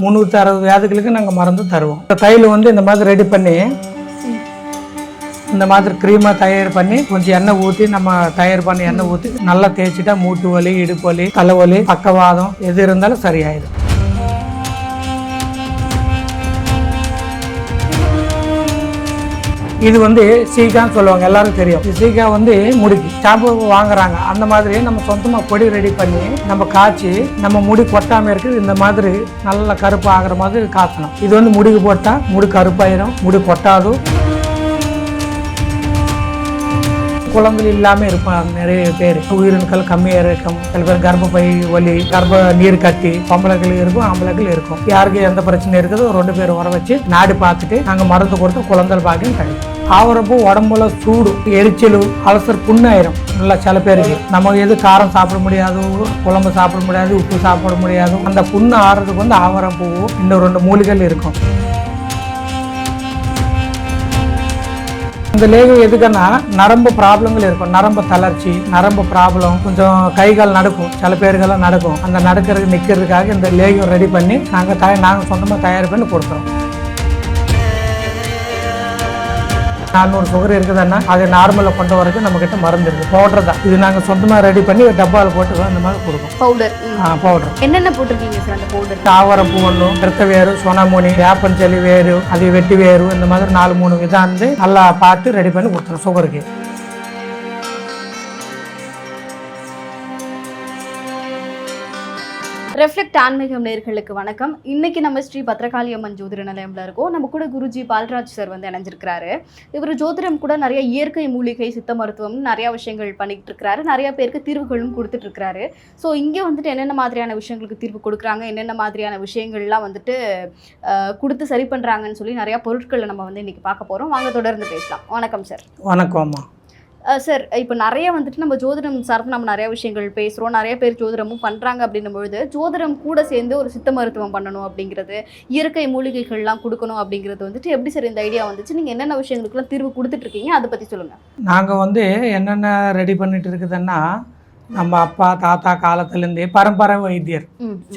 360 வியாதிகளுக்கு நாங்கள் மருந்து தருவோம். தைலம் வந்து இந்த மாதிரி ரெடி பண்ணி இந்த மாதிரி க்ரீமாக தயார் பண்ணி கொஞ்சம் எண்ணெய் ஊற்றி நம்ம தயார் பண்ணி எண்ணெய் ஊற்றி நல்லா தேய்ச்சிட்டா மூட்டு வலி, இடுப்பு வலி, தலைவலி, பக்கவாதம் எது இருந்தாலும் சரியாயிடும். இது வந்து சீக்கான்னு சொல்லுவாங்க, எல்லாரும் தெரியும். சீக்கா வந்து முடிக்கு ஷாம்பு வாங்குறாங்க. அந்த மாதிரி நம்ம சொந்தமாக பொடி ரெடி பண்ணி நம்ம காய்ச்சி நம்ம முடி கொட்டாமல் இருக்குது இந்த மாதிரி நல்லா கருப்பு ஆகிற மாதிரி காய்ச்சணும். இது வந்து முடிக்கு போட்டால் முடி கருப்பாயிரும், முடி கொட்டாதும். குழந்தைகள் இல்லாமல் இருப்பாங்க நிறைய பேர். உயிரணுக்கள் கம்மியாக இருக்கும். சில பேர் கர்ப்பப்பை வலி, கர்ப்ப நீர் கட்டி, பொம்பளைகள் இருக்கும், ஆம்பளைகள் இருக்கும். யாருக்கு எந்த பிரச்சனை இருக்குதோ 2 பேர் வர வச்சு நாடி பார்த்துட்டு நாங்கள் மருந்து கொடுத்து குழந்தை பாக்கியம் கிடைக்கும். ஆவரப்போ உடம்புல சூடு, எரிச்சல், அலசர், புண்ணாயிரும். நல்லா சில பேருக்கு நம்ம எது காரம் சாப்பிட முடியாது, குழம்பு சாப்பிட முடியாது, உப்பு சாப்பிட முடியாது. அந்த புண்ணு ஆறுறதுக்கு வந்து ஆவரப்பூ இன்னும் 2 மூலிகள் இருக்கும். இந்த லேகம் எதுக்குன்னா நரம்பு ப்ராப்ளங்கள் இருக்கும். நரம்பு தளர்ச்சி, நரம்பு ப்ராப்ளம், கொஞ்சம் கைகால் நடக்கும், சில பேருக்கெல்லாம் நடக்கும். அந்த நடக்கிறதுக்கு நிற்கிறதுக்காக இந்த லேகம் ரெடி பண்ணி நாங்கள் சொந்தமாக தயார் பண்ணி கொடுக்குறோம். 400 சுகர் இருக்குதுன்னா அதை நார்மலாக கொண்டு வரதுக்கு நம்மக்கிட்ட மருந்து இருக்குது. பவுடர் தான் இது, நாங்கள் சொந்தமாக ரெடி பண்ணி டப்பாவில் போட்டு இந்த மாதிரி கொடுப்போம். பவுடர் பவுடர் என்னென்ன போட்டிருக்கீங்க சார் அந்த பவுடர்? தாவரப்பூ ஒன்று, கிருத்த வேறு, சோனாமோனி, வேப்பஞ்சலி வேறு, அது வெட்டி வேறு, இந்த மாதிரி 4-3 விதம் வந்து நல்லா பார்த்து ரெடி பண்ணி கொடுத்துரும் சுகருக்கு. ரெஃப்ளெக்ட் ஆன்மீகம் நேயர்களுக்கு வணக்கம். இன்னைக்கு நம்ம ஸ்ரீ பத்ரகாளி அம்மன் ஜோதிட நிலையம்ல இருக்கோம். நம்ம கூட குருஜி பால்ராஜ் சார் வந்து இணைஞ்சிருக்கிறாரு. இவர் ஜோதிடம் கூட நிறைய இயற்கை மூலிகை, சித்த மருத்துவம் நிறைய விஷயங்கள் பண்ணிட்டு இருக்கிறாரு. நிறைய பேருக்கு தீர்வுகளும் கொடுத்துட்டு இருக்கிறாரு. ஸோ இங்கே வந்துட்டு என்னென்ன மாதிரியான விஷயங்களுக்கு தீர்வு கொடுக்குறாங்க, என்னென்ன மாதிரியான விஷயங்கள்லாம் வந்துட்டு கொடுத்து சரி பண்ணுறாங்கன்னு சொல்லி நிறைய பொருட்களை நம்ம வந்து இன்னைக்கு பார்க்க போகிறோம். வாங்க தொடர்ந்து பேசலாம். வணக்கம் சார். வணக்கம்மா சார். இப்போ நிறைய வந்துட்டு நம்ம ஜோதிடம் சார்ந்து நம்ம நிறைய விஷயங்கள் பேசுகிறோம். நிறைய பேர் ஜோதிடமும் பண்ணுறாங்க. அப்படின்னும் பொழுது ஜோதிடம் கூட சேர்ந்து ஒரு சித்த மருத்துவம் பண்ணணும் அப்படிங்கிறது, இயற்கை மூலிகைகள்லாம் கொடுக்கணும் அப்படிங்கிறது வந்துட்டு எப்படி சார் இந்த ஐடியா வந்துச்சு? நீங்கள் என்னென்ன விஷயங்களுக்குலாம் தீர்வு கொடுத்துட்ருக்கீங்க, அதை பற்றி சொல்லுங்கள். நாங்கள் வந்து என்னென்ன ரெடி பண்ணிட்டு இருக்குதுன்னா, நம்ம அப்பா தாத்தா காலத்துலேருந்தே பரம்பரை வைத்தியர்,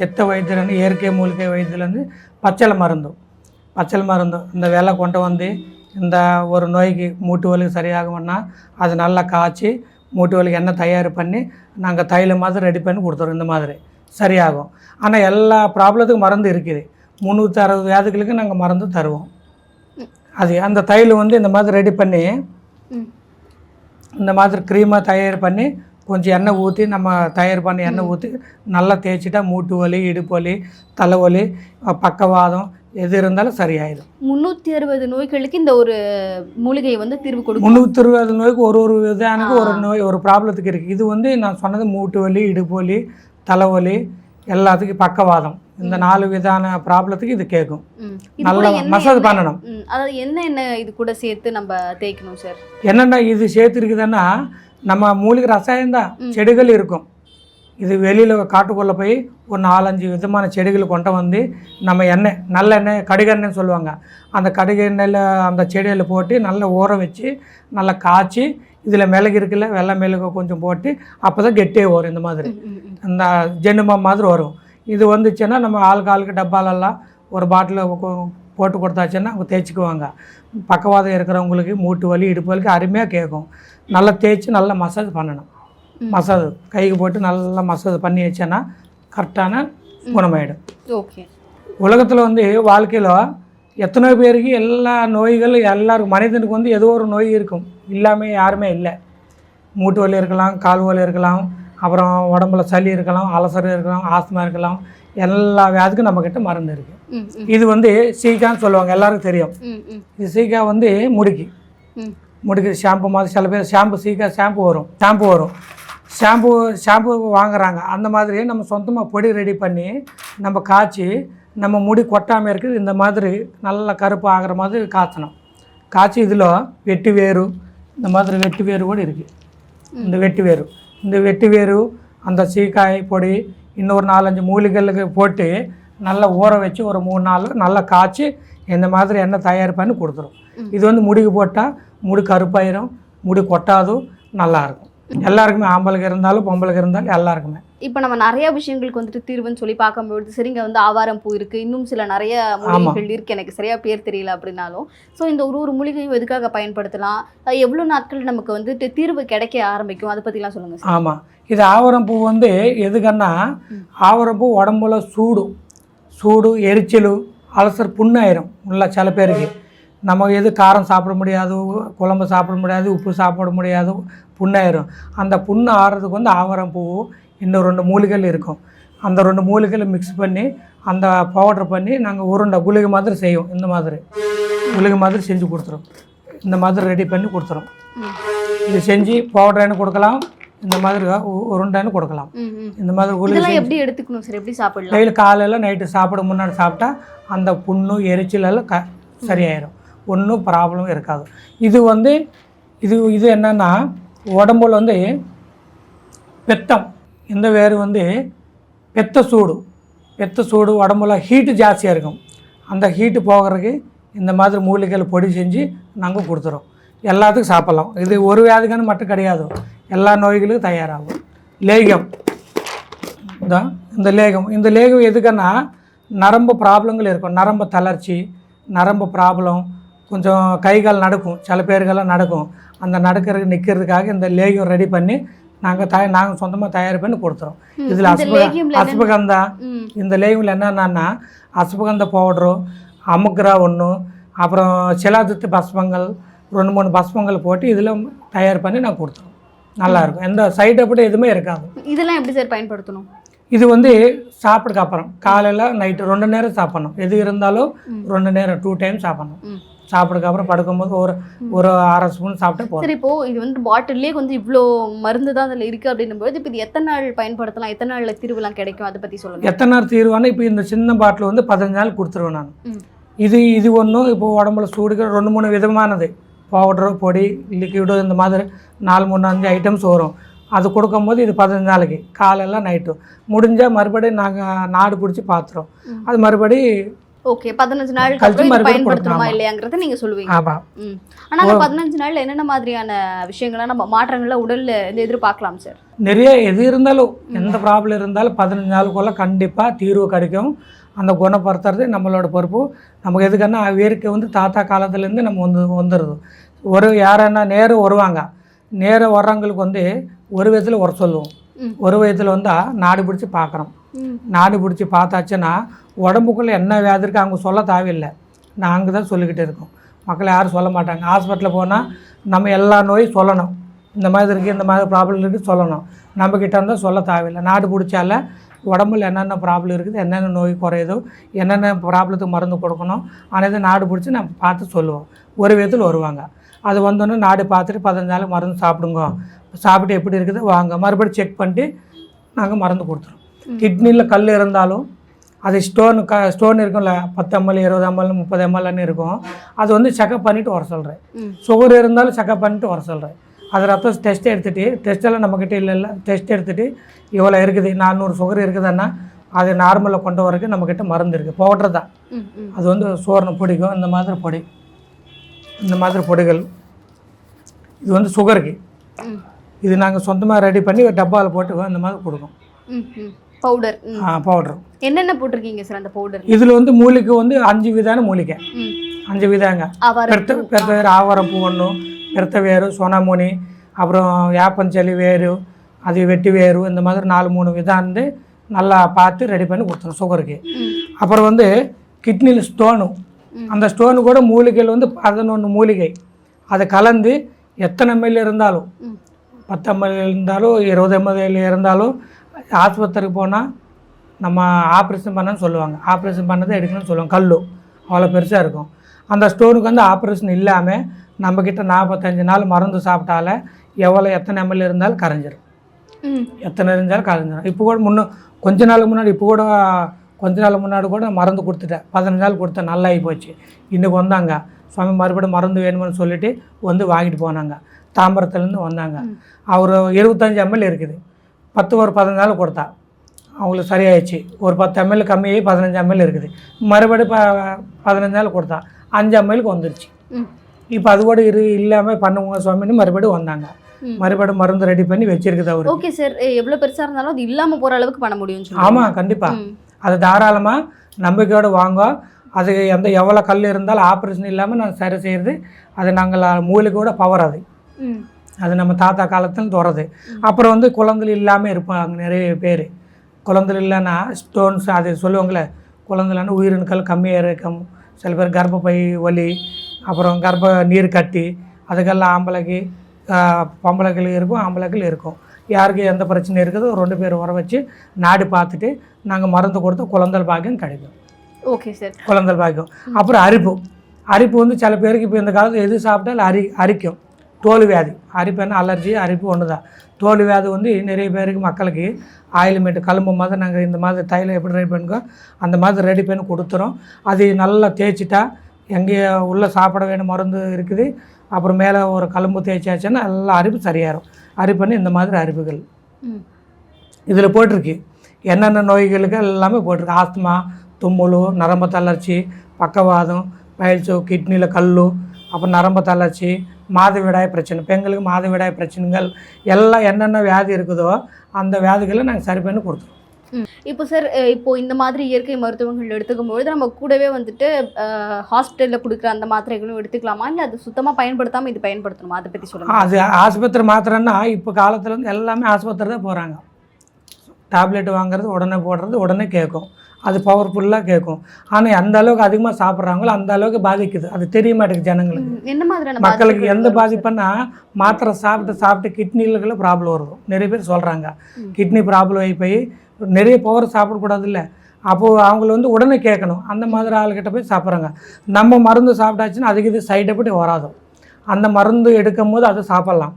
சித்த வைத்தியர், இயற்கை மூலிகை வைத்தியர்லேருந்து பச்சளை மருந்தும் இந்த வேலை கொண்டு வந்து இந்த ஒரு நோய்க்கு மூட்டு வலி சரியாகும்னா அது நல்லா காய்ச்சி மூட்டு வலிக்கு எண்ணெய் தயார் பண்ணி நாங்கள் தைலம் மாதிரி ரெடி பண்ணி கொடுத்துறோம். இந்த மாதிரி சரியாகும். ஆனால் எல்லா ப்ராப்ளத்துக்கும் மருந்து இருக்குது. 360 வியாதிகளுக்கு நாங்கள் மருந்து தருவோம். அது அந்த தைலம் வந்து இந்த மாதிரி ரெடி பண்ணி இந்த மாதிரி க்ரீமாக தயார் பண்ணி கொஞ்சம் எண்ணெய் ஊற்றி நம்ம தயார் பண்ணி எண்ணெய் ஊற்றி நல்லா தேய்ச்சிட்டா மூட்டு வலி, இடுப்பு வலி, தலைவலி, பக்கவாதம் எது இருந்தாலும் சரியாயிடும். 360 நோய்களுக்கு இந்த ஒரு மூலிகை வந்து தீர்வு கொடுக்கும். 360 நோய்க்கு ஒரு விதானுக்கு ஒரு நோய், ஒரு ப்ராப்ளத்துக்கு இருக்குது. இது வந்து நான் சொன்னது மூட்டு வலி, இடுப்பு வலி, தலைவலி, எல்லாத்துக்கும் பக்கவாதம், இந்த 4 விதான ப்ராப்ளத்துக்கு இது கேட்கும். நல்லா மசாஜ் பண்ணணும். அதாவது என்ன இது கூட சேர்த்து நம்ம தேய்க்கணும் சார்? என்னென்ன இது சேர்த்து இருக்குதுன்னா, நம்ம மூலிகை ரசாயனம் தான், செடிகள் இருக்கும். இது வெளியில் காட்டுக்குள்ளே போய் ஒரு 4-5 விதமான செடிகள் கொண்டு வந்து நம்ம எண்ணெய், நல்ல எண்ணெய், கடுகெண்ணெய்னு சொல்லுவாங்க, அந்த கடுகெண்ணெயில் அந்த செடியில் போட்டு நல்லா ஊற வச்சு நல்லா காய்ச்சி இதில் மிளகு இருக்குல்ல, வெள்ளை மிளகு கொஞ்சம் போட்டு அப்போ தான் கெட்டியாக வரும். இந்த மாதிரி அந்த ஜென்னுமா மாதிரி வரும். இது வந்துச்சுன்னா நம்ம ஆளுக்கு டப்பாலெல்லாம் ஒரு பாட்டில் போட்டு கொடுத்தாச்சுன்னா அவங்க தேய்ச்சிக்குவாங்க. பக்கவாதம் இருக்கிறவங்களுக்கு மூட்டு வலி, இடுப்பு வலிக்கு அருமையாக கேட்கும். நல்லா தேய்ச்சி நல்லா மசாஜ் பண்ணணும். மசாஜ் கைக்கு போட்டு நல்லா மசாஜ் பண்ணி வச்சேன்னா கரெக்டான குணமாயிடும். ஓகே. உலகத்தில் வந்து வாழ்க்கையில் எத்தனை பேருக்கு எல்லா நோய்களும் எல்லாருக்கும், மனிதனுக்கு வந்து ஏதோ ஒரு நோய் இருக்கும், இல்லாமல் யாருமே இல்லை. மூட்டு வலி இருக்கலாம், கால் வலி இருக்கலாம், அப்புறம் உடம்புல சளி இருக்கலாம், அலசர் இருக்கலாம், ஆஸ்மா இருக்கலாம், எல்லா வியாதிக்கும் நம்மக்கிட்ட மருந்து இருக்குது. இது வந்து சீக்கான்னு சொல்லுவாங்க, எல்லாருக்கும் தெரியும். இது சீக்கா வந்து முடிக்கு ஷாம்பு மாதிரி, சில பேர் ஷாம்பு வரும், ஷாம்பு வாங்குறாங்க. அந்த மாதிரி நம்ம சொந்தமாக பொடி ரெடி பண்ணி நம்ம காய்ச்சி நம்ம முடி கொட்டாமல் இருக்குது இந்த மாதிரி நல்லா கருப்பு ஆகிற மாதிரி காய்ச்சணும். காய்ச்சி இதில் வெட்டி வேறு, இந்த மாதிரி வெட்டி வேறு கூட இருக்குது. இந்த வெட்டி வேறு அந்த சீக்காய் பொடி இன்னொரு 4-5 மூலிகைகளுக்கு போட்டு நல்லா ஊற வச்சு ஒரு 3 நாள் நல்லா காய்ச்சி இந்த மாதிரி எண்ணெய் தயார் பண்ணி கொடுத்துரும். இது வந்து முடிக்கு போட்டால் முடி கருப்பாயிரும், முடி கொட்டாதும், நல்லாயிருக்கும். எல்லாருக்குமே ஆம்பளுக்கு இருந்தாலும் பொம்பளுக்கு இருந்தாலும் எல்லாருக்குமே. இப்போ நம்ம நிறைய விஷயங்களுக்கு வந்துட்டு தீர்வுன்னு சொல்லி பார்க்கும்போது சரிங்க வந்து ஆவாரம் பூ இருக்கு, இன்னும் சில நிறைய மூலிகைகள் இருக்கு, எனக்கு சரியா பேர் தெரியல அப்படின்னாலும் ஸோ இந்த ஒரு மூலிகையும் எதுக்காக பயன்படுத்தலாம், எவ்வளோ நாட்கள் நமக்கு வந்துட்டு தீர்வு கிடைக்க ஆரம்பிக்கும், அதை பற்றிலாம் சொல்லுங்க சார். ஆமாம், இது ஆவரம் பூ வந்து எதுக்குன்னா ஆவரம் பூ உடம்புல சூடு எரிச்சல் அலசர் புண்ணாயிரும் உள்ள சில பேருக்கு. நம்ம எது காரம் சாப்பிட முடியாது, குழம்பு சாப்பிட முடியாது, உப்பு சாப்பிட முடியாது, புண்ணாயிரும். அந்த புண்ணு ஆறுறதுக்கு வந்து ஆவரம் பூ இன்னும் 2 மூலிகைகள் இருக்கும். அந்த 2 மூலிகைகளை மிக்ஸ் பண்ணி அந்த பவுட்ரு பண்ணி நாங்கள் உருண்டை குளிகை மாதிரி செய்வோம். இந்த மாதிரி குளிகை மாதிரி செஞ்சு கொடுத்துரும். இந்த மாதிரி ரெடி பண்ணி கொடுத்துரும். இது செஞ்சு பவுடர்னு கொடுக்கலாம், இந்த மாதிரி உருண்டைன்னு கொடுக்கலாம். இந்த மாதிரி குளிகை எப்படி எடுத்துக்கணும் சார், எப்படி சாப்பிடலாம்? டெய்லி காலையில் நைட்டு சாப்பிட முன்னாடி சாப்பிட்டா அந்த புண்ணு எரிச்சல் எல்லாம் சரியாயிடும், ஒன்றும் ப்ராப்ளம் இருக்காது. இது வந்து இது என்னென்னா உடம்புல வந்து பெத்தம் இந்த வேறு வந்து பெத்த சூடு உடம்புல ஹீட்டு ஜாஸ்தியாக இருக்கும். அந்த ஹீட்டு போகிறதுக்கு இந்த மாதிரி மூலிகைகள் பொடி செஞ்சு நாங்கள் கொடுத்துறோம். எல்லாத்துக்கும் சாப்பிட்லாம். இது ஒரு வியாதிக்கான மட்டும் கிடையாது, எல்லா நோய்களுக்கும் தயாராகும். லேகம் இந்த லேகம் எதுக்குன்னா நரம்பு ப்ராப்ளங்கள் இருக்கும். நரம்பு தளர்ச்சி, நரம்பு ப்ராப்ளம், கொஞ்சம் கை கால் நடக்கும், சில பேருக்கெல்லாம் நடக்கும். அந்த நடக்கிறதுக்கு நிற்கிறதுக்காக இந்த லேகியம் ரெடி பண்ணி நாங்கள் சொந்தமாக தயார் பண்ணி கொடுத்துறோம். இதில் அஸ்பகந்தா, இந்த லேகியமில் என்னென்னா அஸ்பகந்த பவுட்ரு, அமுக்ரா ஒன்று, அப்புறம் சிலாதித்து பஸ்பங்கள் 2-3 பஸ்பங்கள் போட்டு இதில் தயார் பண்ணி நான் கொடுத்துருவோம். நல்லாயிருக்கும், எந்த சைடு எஃபெக்ட் எதுவுமே இருக்காது. இதெல்லாம் எப்படி சார் பயன்படுத்தணும்? இது வந்து சாப்பிட்றதுக்கு அப்புறம் காலையில் நைட்டு 2 நேரம் சாப்பிட்ணும். எது இருந்தாலும் 2 நேரம் 2 டைம் சாப்பிட்ணும். சாப்பிட்றதுக்கு அப்புறம் படுக்கும்போது ஒரு 1/2 ஸ்பூன் சாப்பிட்டு போதும். சரி, இப்போ இது வந்து பாட்டிலே கொஞ்சம் இவ்வளோ மருந்து தான் அதில் இருக்குது அப்படின்னும்போது இப்போ இது எத்தனை நாள் பயன்படுத்தலாம், எத்தனை நாளில் தீர்வுலாம் கிடைக்கும், அதை பற்றி சொல்லுங்கள். எத்தனை நாள் தீர்வானா இப்போ இந்த சின்ன பாட்டில் வந்து 15 நாள் கொடுத்துருவேன் நான். இது ஒன்றும் இப்போ உடம்புல சூடுக்கு 2-3 விதமானது பவுடரு, பொடி, லிக்விடு, இந்த மாதிரி 4-3-5 ஐட்டம்ஸ் வரும். அது கொடுக்கும்போது இது 15 நாளைக்கு காலையில் நைட்டு முடிஞ்சால் மறுபடியும் நாங்கள் நாடு பிடிச்சி பார்த்துறோம். அது மறுபடி ஓகே 15 நாள் பயன்படுத்தணுமா இல்லையாங்கிறத நீங்க சொல்லுவீங்க. ஆனா அந்த 15 நாள்ல என்னென்ன மாதிரியான விஷயங்களா நம்ம மாற்றங்கள உடல்ல எதிர்பார்க்கலாம் சார்? நிறைய எது இருந்தாலும் எந்த ப்ராப்ளம் இருந்தாலும் 15 நாளுக்குள்ள கண்டிப்பாக தீர்வு கிடைக்கும். அந்த குணப்படுத்துறது நம்மளோட பொறுப்பு. நமக்கு எதுக்குன்னா இயற்கை வந்து தாத்தா காலத்துலேருந்து நம்ம வந்துடுது. யாரன்னா நேரம் வருவாங்க, நேரம் வர்றவங்களுக்கு வந்து ஒரு விதத்தில் வர சொல்லுவோம், ஒரு விதத்தில் வந்தால் நாடு பிடிச்சி பார்க்குறோம். நாடு பிடிச்சி பார்த்தாச்சுன்னா உடம்புக்குள்ளே என்ன வியாதி இருக்குது அவங்க சொல்ல தேவையில்லை, நாங்கள் தான் சொல்லிக்கிட்டே இருக்கோம். மக்கள் யாரும் சொல்ல மாட்டாங்க. ஹாஸ்பிட்டலில் போனால் நம்ம எல்லா நோயும் சொல்லணும், இந்த மாதிரி இருக்குது, இந்த மாதிரி ப்ராப்ளம் இருக்குது சொல்லணும். நம்மக்கிட்ட இருந்தால் சொல்ல தேவையில்லை. நாடு பிடிச்சால உடம்புல என்னென்ன ப்ராப்ளம் இருக்குது, என்னென்ன நோய் குறையுதோ, என்னென்ன ப்ராப்ளத்துக்கு மருந்து கொடுக்கணும், அனைத்து நாடு பிடிச்சி நம்ம பார்த்து சொல்லுவோம். ஒரு விதத்தில் வருவாங்க. அது வந்தோன்னே நாடு பார்த்துட்டு 15 நாள் மருந்து சாப்பிடுங்க, சாப்பிட்டு எப்படி இருக்குது வாங்க, மறுபடியும் செக் பண்ணிட்டு நாங்கள் மருந்து கொடுத்துருவோம். கிட்னியில் கல் இருந்தாலும் அது ஸ்டோன் இருக்கும்ல 10 ml 20 ml 30 mlன்னு இருக்கும், அது வந்து செக்கப் பண்ணிவிட்டு வர சொல்கிறேன். சுகர் இருந்தாலும் செக்கப் பண்ணிவிட்டு வர சொல்கிறேன். அது ரத்தம் டெஸ்ட் எடுத்துகிட்டு, டெஸ்ட்டெல்லாம் நம்மக்கிட்ட இல்லை, டெஸ்ட் எடுத்துகிட்டு இவ்வளோ இருக்குது 400 சுகர் இருக்குதுன்னா அது நார்மலில் கொண்டு வரக்கு நம்மக்கிட்ட மருந்து இருக்குது, பவுட்ரு தான். அது வந்து சோர்ணம் பிடிக்கும், இந்த மாதிரி பொடி, இந்த மாதிரி பொடிகள். இது வந்து சுகருக்கு. இது நாங்கள் சொந்தமாக ரெடி பண்ணி ஒரு டப்பாவில் போட்டு இந்த மாதிரி கொடுக்கும். பவுடர் பவுடர் என்னென்ன போட்டிருக்கீங்க சார் அந்த பவுடர்? இதில் வந்து மூலிகை வந்து 5 விதான மூலிகை, 5 விதாங்க. பெருத்த வேறு ஆவாரம் பூ ஒன்று, பெருத்த வேறு, சோனாமோனி, அப்புறம் யாப்பஞ்சலி வேறு, அது வெட்டி வேறு, இந்த மாதிரி 4-3 விதம் வந்து நல்லா பார்த்து ரெடி பண்ணி கொடுத்துரும் சுகருக்கு. அப்புறம் வந்து கிட்னியில் ஸ்டோனு, அந்த ஸ்டோனு கூட மூலிகையில் வந்து 11 மூலிகை அதை கலந்து எத்தனை ml இருந்தாலும் 10 ml இருந்தாலும் 20 ml இருந்தாலும் ஆஸ்பத்திரிக்கு போனால் நம்ம ஆப்ரேஷன் பண்ணணும்னு சொல்லுவாங்க. ஆப்ரேஷன் பண்ணதை எடுக்கணும்னு சொல்லுவாங்க. கல் அவ்வளோ பெருசாக இருக்கும். அந்த ஸ்டோனுக்கு வந்து ஆப்ரேஷன் இல்லாமல் நம்மக்கிட்ட 45 நாள் மருந்து சாப்பிட்டால எத்தனை ml இருந்தாலும் கரைஞ்சிடும், எத்தனை இருந்தாலும் கரைஞ்சிடும். இப்போ கூட கொஞ்ச நாளுக்கு முன்னாடி கொஞ்ச நாள் முன்னாடி கூட மருந்து கொடுத்துட்டேன், 15 நாள் கொடுத்தேன், நல்லா ஆகி போச்சு. இன்றைக்கி வந்தாங்க, சுவாமி மறுபடியும் மருந்து வேணும்னு சொல்லிட்டு வந்து வாங்கிட்டு போனாங்க. தாம்பரத்துலேருந்து வந்தாங்க. அவர் 25 ml இருக்குது, 15 நாள் கொடுத்தா அவங்களுக்கு சரியாயிடுச்சு. ஒரு 10 ml கம்மியாகி 15 ml இருக்குது. மறுபடியும் 15 நாள் கொடுத்தா 5 ml வந்துருச்சு. இப்போ அது கூட இல்லாமல் பண்ணுவோங்க சுவாமின்னு மறுபடியும் வந்தாங்க. மறுபடியும் மருந்து ரெடி பண்ணி வச்சிருக்குது அவரு. ஓகே சார், எவ்வளோ பெருசாக இருந்தாலும் அது இல்லாமல் போகிற அளவுக்கு பண்ண முடியும். ஆமாம், கண்டிப்பாக. அது தாராளமாக நம்பிக்கையோடு வாங்க. அது எவ்வளோ கல் இருந்தாலும் ஆப்ரேஷன் இல்லாமல் நான் சரி செய்கிறது. அது நாங்கள் மூலிகையோட பவர் அது நம்ம தாத்தா காலத்தில் தொடருது. அப்புறம் குழந்தை இல்லாமல் இருப்பாங்க நிறைய பேர். குழந்தை இல்லைன்னா ஸ்டோன்ஸ் அது சொல்லுவாங்களே, குழந்தை இல்லைன்னா உயிரணுக்கள் கம்மியாக இருக்கும். சில பேர் கர்ப்பப்பை வலி, அப்புறம் கர்ப்ப நீர் கட்டி, அதுக்கெல்லாம் ஆம்பளைக்கு பொம்பளைகள் இருக்கும், ஆம்பளைகள் இருக்கும். யாருக்கு எந்த பிரச்சனை இருக்குதோ 2 பேர் வர வச்சு நாடு பார்த்துட்டு நாங்கள் மருந்து கொடுத்து குழந்தை பாக்கியம் கிடைக்கும். Okay sir. குழந்தை பாக்கியம். அப்புறம் அரிப்பு சில பேருக்கு இப்போ இந்த காலத்தில் எது சாப்பிட்டாலும் அரிக்கும். தோல் வியாதி, அரிப்புன்னா அலர்ஜி, அரிப்பு ஒன்று தான். தோல் வியாதி நிறைய பேருக்கு மக்களுக்கு ஆயில்மெண்ட் கழும்பு மாதிரி நாங்கள் இந்த மாதிரி தைலம் எப்படி ரெடி பண்ணுறோம் அந்த மாதிரி ரெடி பண்ணி கொடுத்துறோம். அது நல்லா தேய்ச்சிட்டா எங்கேயே உள்ளே சாப்பிட வேணும் மருந்து இருக்குது. அப்புறம் மேலே ஒரு கழும்பு தேய்ச்சாச்சுன்னா எல்லாம் அரிப்பு சரியாயிரும். அரிப்புன்னு இந்த மாதிரி அரிப்புகள் இதில் போட்டிருக்கு. என்னென்ன நோய்களுக்கு எல்லாமே போட்டிருக்கு. ஆஸ்துமா, தும்முல், நரம்பு தளர்ச்சி, பக்கவாதம், பயில்சு, கிட்னியில் கல், அப்புறம் நரம்பு தளர்ச்சி, மாதவிடாய் பிரச்சனை, பெண்களுக்கு மாதவிடாய் பிரச்சனைகள் எல்லாம் என்னென்ன வியாதி இருக்குதோ அந்த வியாதிகளை நாங்கள் சரி பண்ணி கொடுத்துருவோம். இப்போ சார், இப்போ இந்த மாதிரி இயற்கை மருத்துவங்கள் எடுத்துக்கும்பொழுது நம்ம கூடவே ஹாஸ்பிட்டலில் கொடுக்குற அந்த மாத்திரைகளும் எடுத்துக்கலாமா, இல்லை அது சுத்தமாக பயன்படுத்தாமல் இது பயன்படுத்தணுமா, அதை பற்றி சொல்லுங்கள். அது ஆஸ்பத்திரி மாத்திரைன்னா இப்போ காலத்தில் எல்லாமே ஆஸ்பத்திரி தான் போகிறாங்க. டேப்லெட் வாங்குறது உடனே போடுறது உடனே கேட்கும். அது பவர்ஃபுல்லாக கேட்கும். ஆனால் எந்த அளவுக்கு அதிகமாக சாப்பிட்றாங்களோ அந்த அளவுக்கு பாதிக்குது. அது தெரிய மாட்டேங்குது ஜனங்களுக்கு. என்ன மாதிரியான மக்களுக்கு எந்த பாதிப்புன்னா மாத்திரை சாப்பிட்டு கிட்னியில் ப்ராப்ளம் வருது. நிறைய பேர் சொல்கிறாங்க கிட்னி ப்ராப்ளம் ஆகி போய் நிறைய பவர் சாப்பிடக்கூடாது இல்லை. அப்போது அவங்கள உடனே கேட்கணும். அந்த மாதிரி ஆளுக்கிட்ட போய் சாப்பிட்றாங்க. நம்ம மருந்து சாப்பிட்டாச்சுன்னா அதுக்கு இது சைடு எஃபெக்ட் வராது. அந்த மருந்து எடுக்கும் போது அது சாப்பிட்லாம்.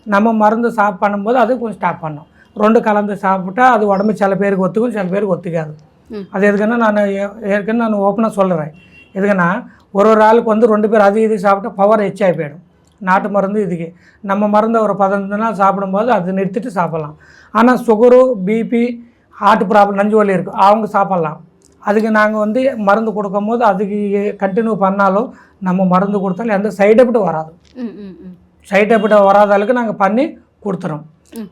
நம்ம மருந்து பண்ணும்போது அது கொஞ்சம் ஸ்டாப் பண்ணணும். 2 கலந்து சாப்பிட்டா அது உடம்பு சில பேருக்கு ஒத்துக்கும், சில பேருக்கு ஒத்துக்காது. அது எதுக்குன்னா நான் ஓப்பனாக சொல்கிறேன். எதுக்குன்னா ஒரு ஆளுக்கு 2 பேர் அது இது சாப்பிட்டா பவர் எச்சாகி போயிடும். நாட்டு மருந்து இதுக்கு நம்ம மருந்து ஒரு 15 நாள் சாப்பிடும்போது அது நிறுத்திட்டு சாப்பிட்லாம். ஆனால் சுகரு, பிபி, ஹார்ட் ப்ராப்ளம், நஞ்சு வலி இருக்கும், அவங்க சாப்பிட்லாம். அதுக்கு நாங்கள் மருந்து கொடுக்கும் போது அதுக்கு கண்டினியூ பண்ணாலும் நம்ம மருந்து கொடுத்தாலும் எந்த சைடு எஃபெக்ட் வராது. சைடு எஃபெக்ட் வராத அளவுக்கு நாங்கள் பண்ணி கொடுத்துறோம்.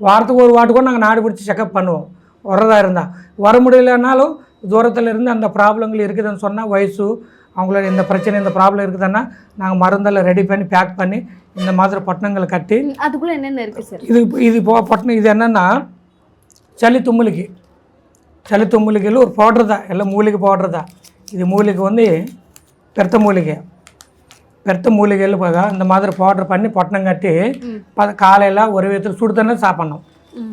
வாரத்துக்கு ஒரு வாட்டி கூட நாங்கள் நாடு பிடிச்சி செக்கப் பண்ணுவோம். வரதா இருந்தால். வர முடியலனாலும் தூரத்தில் இருந்து அந்த ப்ராப்ளங்கள் இருக்குதுன்னு சொன்னால், வயசு அவங்களோட இந்த பிரச்சனை இந்த ப்ராப்ளம் இருக்குதுன்னா நாங்கள் மருந்தெல்லாம் ரெடி பண்ணி பேக் பண்ணி இந்த மாதிரி பட்டணங்களை கட்டி. அதுக்குள்ளே என்னென்ன இருக்குது சார்? இது பட்டணம் இது என்னென்னா சளி தும்முலிக்கையில் ஒரு பவுட்ரு தான். எல்லாம் மூலிகை பவுட்ரு தான். இது மூலிகை பெருத்த மூலிகையில் இந்த மாதிரி பவுட்ரு பண்ணி பட்டணம் கட்டி காலையில் ஒரு விதத்தில் சுடு தண்ணி சாப்பிட்ணும்.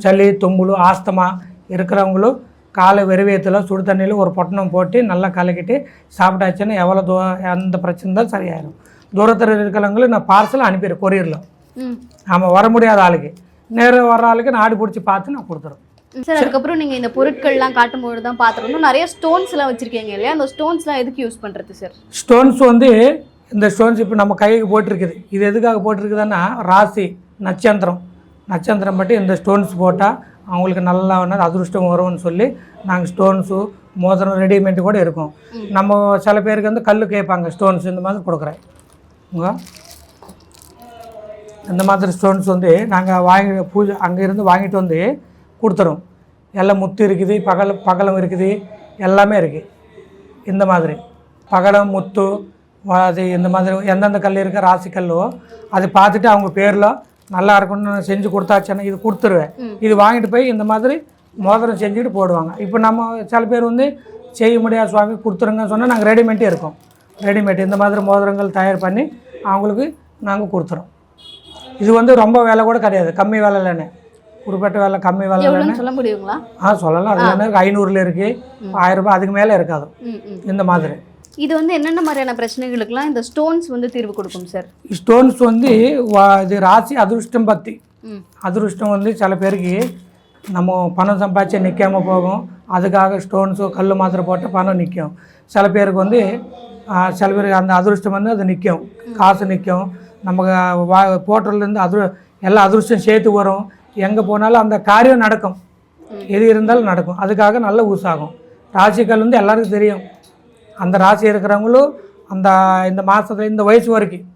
சளி, தும்முல், ஆஸ்துமா இருக்கிறவங்களும் காலை வெறுவியத்தில் சுடு தண்ணியில் ஒரு பொட்டணம் போட்டு நல்லா கலக்கிட்டு சாப்பிட்டாச்சுன்னா எவ்வளோ எந்த பிரச்சனை தான் சரியாயிடும். தூரத்தில் இருக்கிறவங்களும் நான் பார்சல் அனுப்பிடுறேன் கொரியரில். ஆமாம், வர முடியாத ஆளுக்கு நேரம் வர ஆளுக்கு நான் ஆடு பிடிச்சி பார்த்து நான் கொடுத்துருவேன். சார், அதுக்கப்புறம் நீங்கள் இந்த பொருட்கள்லாம் காட்டும்போது தான் பார்த்துருந்தோம் நிறைய ஸ்டோன்ஸ்லாம் வச்சுருக்கீங்க இல்லையா? அந்த ஸ்டோன்ஸ்லாம் எதுக்கு யூஸ் பண்ணுறது சார்? ஸ்டோன்ஸ் இந்த ஸ்டோன்ஸ் இப்போ நம்ம கைக்கு போட்டிருக்குது. இது எதுக்காக போட்டிருக்குதுன்னா ராசி நட்சத்திரம் பற்றி இந்த ஸ்டோன்ஸ் போட்டால் அவங்களுக்கு நல்லா அதிருஷ்டம் வரும்னு சொல்லி நாங்கள் ஸ்டோன்ஸு, மோதிரம், ரெடிமேட் கூட இருக்கும். நம்ம சில பேருக்கு கல் கேட்பாங்க, ஸ்டோன்ஸ் இந்த மாதிரி கொடுக்குறேன். இந்த மாதிரி ஸ்டோன்ஸ் நாங்கள் வாங்கி பூஜை அங்கேருந்து வாங்கிட்டு கொடுத்துரும். எல்லாம் முத்து இருக்குது, பகலம் இருக்குது, எல்லாமே இருக்குது. இந்த மாதிரி பகலம், முத்து, அது இந்த மாதிரி எந்தெந்த கல் இருக்க ராசி கல்லோ அது பார்த்துட்டு அவங்க பேரில் நல்லா இருக்குன்னு செஞ்சு கொடுத்தாச்சுன்னா இது கொடுத்துருவேன். இது வாங்கிட்டு போய் இந்த மாதிரி மோதிரம் செஞ்சுட்டு போடுவாங்க. இப்போ நம்ம சில பேர் செய்ய முடியாது சுவாமி கொடுத்துருங்கன்னு சொன்னால் நாங்கள் ரெடிமேட்டே இருக்கோம். ரெடிமேட் இந்த மாதிரி மோதிரங்கள் தயார் பண்ணி அவங்களுக்கு நாங்கள் கொடுத்துறோம். இது ரொம்ப விலை கூட கிடையாது, கம்மி விலை இல்லைன்னு. குறிப்பிட்ட விலை கம்மி விலை இல்லைன்னு சொல்ல முடியுங்களா? சொல்லலாம். அது என்ன 500 இருக்குது, 1000 ரூபாய் அதுக்கு மேலே இருக்காது. இந்த மாதிரி இது என்னென்ன மாதிரியான பிரச்சனைகளுக்கெல்லாம் இந்த ஸ்டோன்ஸ் தீர்வு கொடுக்கும் சார்? ஸ்டோன்ஸ் இது ராசி அதிருஷ்டம் பற்றி அதிருஷ்டம் சில பேருக்கு நம்ம பணம் சம்பாதிச்சு நிற்காமல் போகும். அதுக்காக ஸ்டோன்ஸோ கல் மாத்திரை போட்டால் பணம் நிற்கும். சில பேருக்கு சில பேருக்கு அந்த அதிருஷ்டம் அது நிற்கும், காசு நிற்கும். நமக்கு போட்டதுலேருந்து எல்லா அதிருஷ்டம் சேர்த்து வரும். எங்கே போனாலும் அந்த காரியம் நடக்கும், எது இருந்தாலும் நடக்கும். அதுக்காக நல்ல யூஸ் ஆகும். ராசிக்கல் எல்லாருக்கும் தெரியும். அந்த ராசி இருக்கிறவங்களும் இந்த மாதத்துல இந்த வயசு வரைக்கும்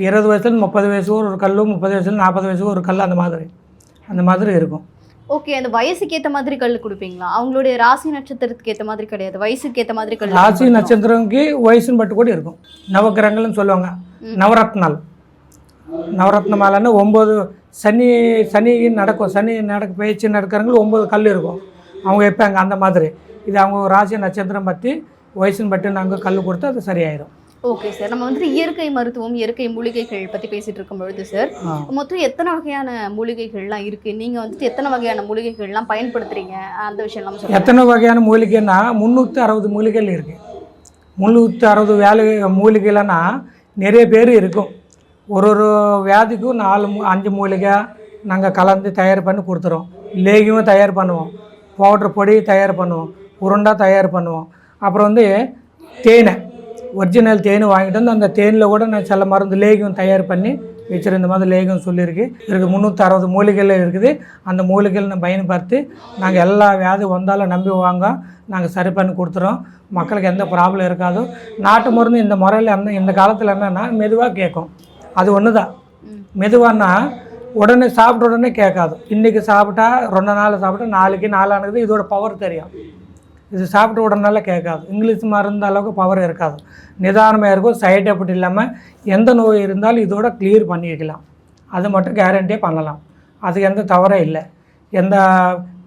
20 வயசுலேருந்து 30 வயசு ஒரு கல், 30 வயசுலேருந்து 40 வயசுக்கு ஒரு கல், அந்த மாதிரி இருக்கும். ஓகே, அந்த வயசுக்கு ஏற்ற மாதிரி கல் கொடுப்பீங்களா? அவங்களுடைய ராசி நட்சத்திரத்துக்கு ஏற்ற மாதிரி கிடையாது, வயசுக்கு ஏற்ற மாதிரி கல். ராசி நட்சத்திரம்க்கு வயசுன்னு பட்டு கூட இருக்கும். நவகிரகங்கள்னு சொல்லுவாங்க, நவரத்னால். நவரத்ன மாலைன்னா 9 சனி பயிற்சி நடக்கிறவங்களுக்கு 9 கல் இருக்கும், அவங்க வைப்பாங்க அந்த மாதிரி. இது அவங்க ராசி நட்சத்திரம் பற்றி வயசுன்னு பட்டு நாங்கள் கல் கொடுத்தா அது சரியாயிடும். ஓகே சார், நம்ம வந்துட்டு இயற்கை மருத்துவம், இயற்கை மூலிகைகள் பற்றி பேசிகிட்டு இருக்கும் பொழுது சார், மொத்தம் எத்தனை வகையான மூலிகைகள்லாம் இருக்குது? நீங்கள் வந்துட்டு எத்தனை வகையான மூலிகைகள்லாம் பயன்படுத்துகிறீங்க, அந்த விஷயம்லாம் சொல்லுங்கள். எத்தனை வகையான மூலிகைன்னா 360 மூலிகைகள் இருக்குது. 360 மூலிகைலன்னா நிறைய பேர் இருக்கும். ஒரு வியாதிக்கும் 4-5 மூலிகை நாங்கள் கலந்து தயார் பண்ணி கொடுத்துறோம். லேகியமும் தயார் பண்ணுவோம், பவுட்ரு பொடி தயார் பண்ணுவோம், உருண்டா தயார் பண்ணுவோம். அப்புறம் தேனை, ஒரிஜினல் தேன் வாங்கிட்டு அந்த தேனில் கூட நான் சில மருந்து லேகியம் தயார் பண்ணி வச்சுருந்த இந்த மாதிரி லேகியம் சொல்லியிருக்கு. 360 மூலிகைகள் இருக்குது. அந்த மூலிகைகள் நம்ம பயன்படுத்தி நாங்கள் எல்லா வியாதி வந்தாலும் நம்பி வாங்க நாங்கள் சரி பண்ணி கொடுத்துறோம். மக்களுக்கு எந்த ப்ராப்ளம் இருக்காதோ. நாட்டு மருந்து இந்த முறையில் இந்த காலத்தில் என்னென்னா மெதுவாக கேட்கும். அது ஒன்று தான். மெதுவானா உடனே சாப்பிட்ட உடனே கேட்காது. இன்றைக்கி சாப்பிட்டா 2 நாள் சாப்பிட்டா நாளைக்கு நாளானது இதோட பவர் தெரியும். இது சாப்பிட்ட உடனே கேட்காது. இங்கிலீஷ் மருந்து அளவுக்கு பவர் இருக்காது, நிதானமாக இருக்கும். சைடு எஃபெக்ட் இல்லாமல் எந்த நோய் இருந்தாலும் இதோட கிளியர் பண்ணிக்கலாம். அது மட்டும் கேரண்டியே பண்ணலாம். அதுக்கு எந்த தவறே இல்லை. எந்த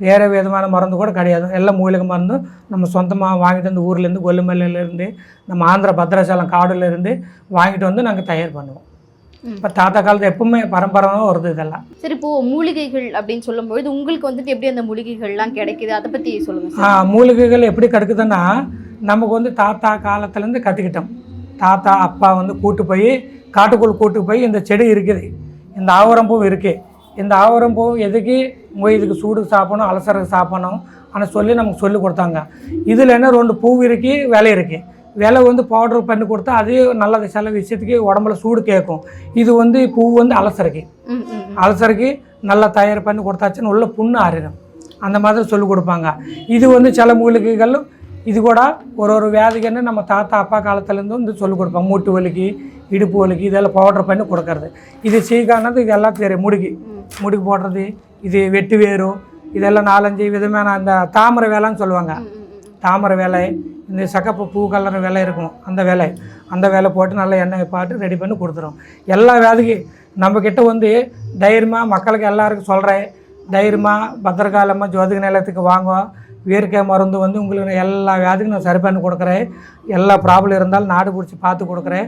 வேறு விதமான மருந்து கூட கிடையாது. எல்லாம் மூலிகை மருந்து நம்ம சொந்தமாக வாங்கிட்டு வந்து ஊர்லேருந்து கொல்லுமல்லிலேருந்து நம்ம ஆந்திரா பத்ராசலம் காடுலேருந்து வாங்கிட்டு வந்து நாங்கள் தயார் பண்ணுவோம். இப்போ தாத்தா காலத்து எப்பவுமே பரம்பரமாக வருது இதெல்லாம். சரி, இப்போது மூலிகைகள் அப்படின்னு சொல்லும்போது உங்களுக்கு வந்துட்டு எப்படி அந்த மூலிகைகள்லாம் கிடைக்குது, அதை பற்றி சொல்லுங்கள். மூலிகைகள் எப்படி கிடைக்குதுன்னா நமக்கு தாத்தா காலத்துலேருந்து கற்றுக்கிட்டோம். தாத்தா அப்பா கூட்டு போய் காட்டுக்குள் கூட்டு போய் இந்த செடி இருக்குது, இந்த ஆவரம்பூ இருக்குது, இந்த ஆவரம்பூ எதுக்கு இதுக்கு சூடு சாப்பிடணும், அலசருக்கு சாப்பிடணும் ஆனால் சொல்லி நமக்கு சொல்லி கொடுத்தாங்க. இதில் என்ன 2 பூ இருக்குது, விலை இருக்குது. விலை பவுடர் பண்ணி கொடுத்தா அது நல்லது, சில விஷயத்துக்கு உடம்புல சூடு கேட்கும். இது பூ அலசருக்கு நல்லா தயார் பண்ணி கொடுத்தாச்சுன்னு உள்ள புண்ணு ஆறிடும். அந்த மாதிரி சொல்லி கொடுப்பாங்க. இது சில மூலிகைகள் இது கூட ஒரு வியாதிக்குன்னு நம்ம தாத்தா அப்பா காலத்துலேருந்து சொல்லி கொடுப்பாங்க. மூட்டு வலிக்கு, இடுப்பு வலிக்கு இதெல்லாம் பவுடர் பண்ணி கொடுக்கறது. இது சீக்கானது, இது எல்லாம் தெரியும். முடிக்கு போடுறது, இது வெட்டு வேறு, இதெல்லாம் 4-5 விதமான அந்த தாமரை வேலைன்னு சொல்லுவாங்க. தாமரை வேலை, இந்த சக்கப்பூ பூ கலர் வேலை இருக்கும், அந்த வேலை போட்டு நல்லா எண்ணெய் பாட்டு ரெடி பண்ணி கொடுத்துரும். எல்லா வியாதிக்கு நம்மக்கிட்ட தைரியமாக மக்களுக்கு எல்லாருக்கும் சொல்கிறேன். தைரியமாக பத்திரகாலமாக ஜோதிக நிலையத்துக்கு வாங்க. இயற்கை மருந்து உங்களுக்கு எல்லா வியாதிக்கும் நான் சரி பண்ணி கொடுக்குறேன். எல்லா ப்ராப்ளம் இருந்தாலும் நாடு பிடிச்சி பார்த்து கொடுக்குறேன்.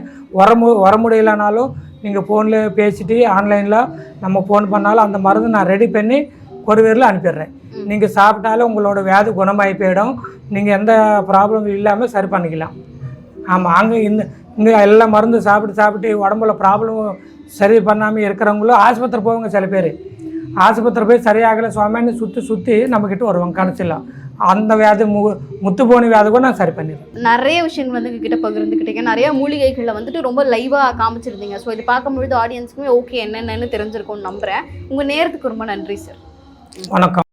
வர முடியலனாலும் நீங்கள் ஃபோனில் பேசிட்டு ஆன்லைனில் நம்ம ஃபோன் பண்ணாலும் அந்த மருந்து நான் ரெடி பண்ணி கொரியரில் அனுப்பிடுறேன். நீங்கள் சாப்பிட்டாலும் உங்களோட வியாதி குணமாகி போயிடும். நீங்கள் எந்த ப்ராப்ளமும் இல்லாமல் சரி பண்ணிக்கலாம். ஆமாம், இங்கே எல்லா மருந்து சாப்பிட்டு உடம்புல ப்ராப்ளம் சரி பண்ணாமல் இருக்கிறவங்களும் ஆஸ்பத்திரி போவாங்க. சில பேர் ஆஸ்பத்திரி போய் சரியாகலை சுவாமின்னு சுற்றி நம்மக்கிட்ட வருவாங்க. கடைசியில் அந்த வியாதி முத்து போன வியாதி கூட நான் சரி பண்ணிடுவேன். நிறைய விஷயங்கள் கிட்ட பகிர்ந்துக்கிட்டீங்க. நிறைய மூலிகைகளில் ரொம்ப லைவாக காமிச்சிருந்தீங்க. ஸோ இது பார்க்கும்பொழுது ஆடியன்ஸுக்குமே ஓகே என்னென்னு தெரிஞ்சிருக்கும்னு நம்புகிறேன். உங்கள் நேரத்துக்கு ரொம்ப நன்றி சார். வணக்கம்.